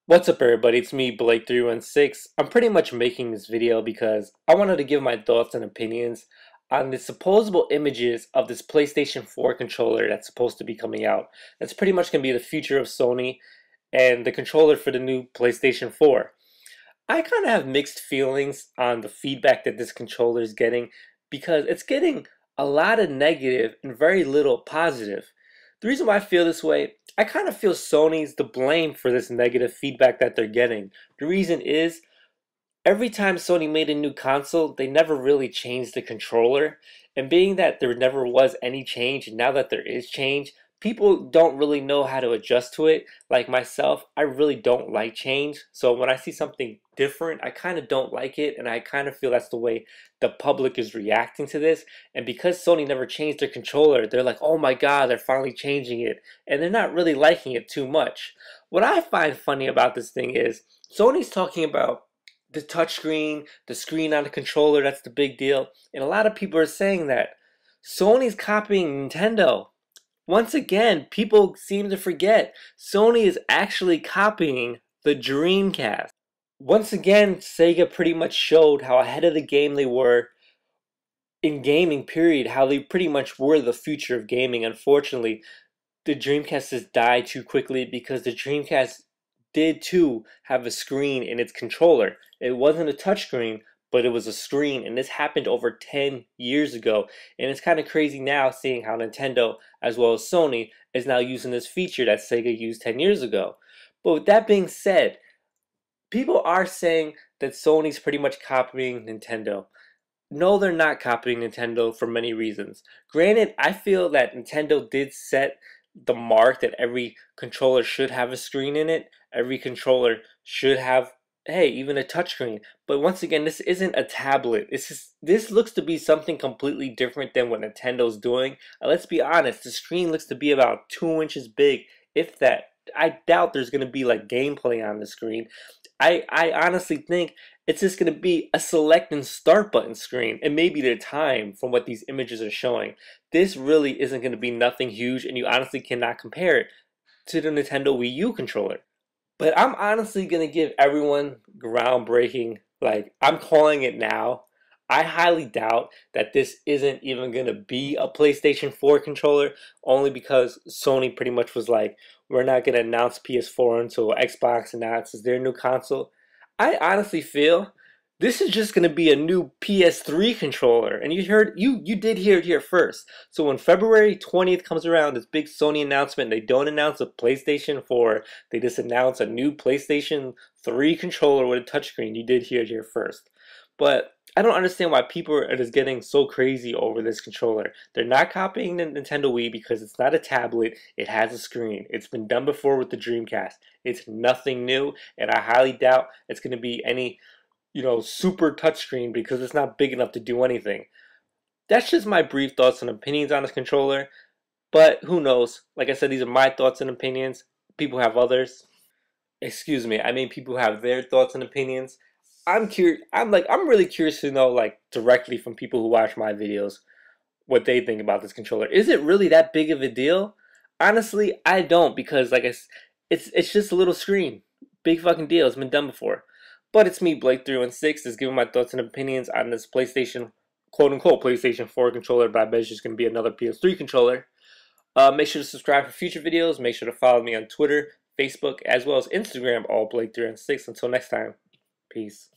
What's up everybody, it's me Blake316. I'm pretty much making this video because I wanted to give my thoughts and opinions on the supposable images of this PlayStation 4 controller that's supposed to be coming out. That's pretty much going to be the future of Sony and the controller for the new PlayStation 4. I kind of have mixed feelings on the feedback that this controller is getting because it's getting a lot of negative and very little positive. The reason why I feel this way, I kind of feel Sony's to blame for this negative feedback that they're getting. The reason is every time Sony made a new console, they never really changed the controller. And being that there never was any change, and now that there is change, people don't really know how to adjust to it. Like myself, I really don't like change. So when I see something different, I kind of don't like it, and I kind of feel that's the way the public is reacting to this. And because Sony never changed their controller, they're like, oh my god, they're finally changing it. And they're not really liking it too much. What I find funny about this thing is Sony's talking about the touchscreen, the screen on the controller, that's the big deal. And a lot of people are saying that Sony's copying Nintendo. Once again, people seem to forget Sony is actually copying the Dreamcast. Once again, Sega pretty much showed how ahead of the game they were in gaming, period, how they pretty much were the future of gaming. Unfortunately, the Dreamcast has died too quickly because the Dreamcast did too have a screen in its controller. It wasn't a touchscreen, but it was a screen, and this happened over 10 years ago. And it's kind of crazy now seeing how Nintendo, as well as Sony, is now using this feature that Sega used 10 years ago. But with that being said, people are saying that Sony's pretty much copying Nintendo. No, they're not copying Nintendo for many reasons. Granted, I feel that Nintendo did set the mark that every controller should have a screen in it. Every controller should have, hey, even a touchscreen. But once again, this isn't a tablet. This looks to be something completely different than what Nintendo's doing. Let's be honest, the screen looks to be about 2 inches big, if that. I doubt there's going to be like gameplay on the screen. I honestly think it's just going to be a select and start button screen, and maybe the time from what these images are showing. This really isn't going to be nothing huge, and you honestly cannot compare it to the Nintendo Wii U controller. But I'm honestly going to give everyone groundbreaking, like I'm calling it now. I highly doubt that this isn't even going to be a PlayStation 4 controller, only because Sony pretty much was like, we're not going to announce PS4 until Xbox announces their new console. I honestly feel this is just going to be a new PS3 controller, and you did hear it here first. So when February 20th comes around, this big Sony announcement, they don't announce a PlayStation 4, they just announce a new PlayStation 3 controller with a touchscreen. You did hear it here first. But I don't understand why people are just getting so crazy over this controller. They're not copying the Nintendo Wii because it's not a tablet, it has a screen. It's been done before with the Dreamcast. It's nothing new, and I highly doubt it's going to be any, super touchscreen because it's not big enough to do anything. That's just my brief thoughts and opinions on this controller, but who knows? Like I said, these are my thoughts and opinions. People have others. Excuse me, I mean people have their thoughts and opinions. I'm curious. I'm really curious to know, like, directly from people who watch my videos what they think about this controller. Is it really that big of a deal? Honestly, I don't, because it's just a little screen. Big fucking deal. It's been done before. But it's me, Blake316, just giving my thoughts and opinions on this PlayStation, quote unquote PlayStation 4 controller, but I bet it's just gonna be another PS3 controller. Make sure to subscribe for future videos. Make sure to follow me on Twitter, Facebook, as well as Instagram, all Blake316. Until next time, peace.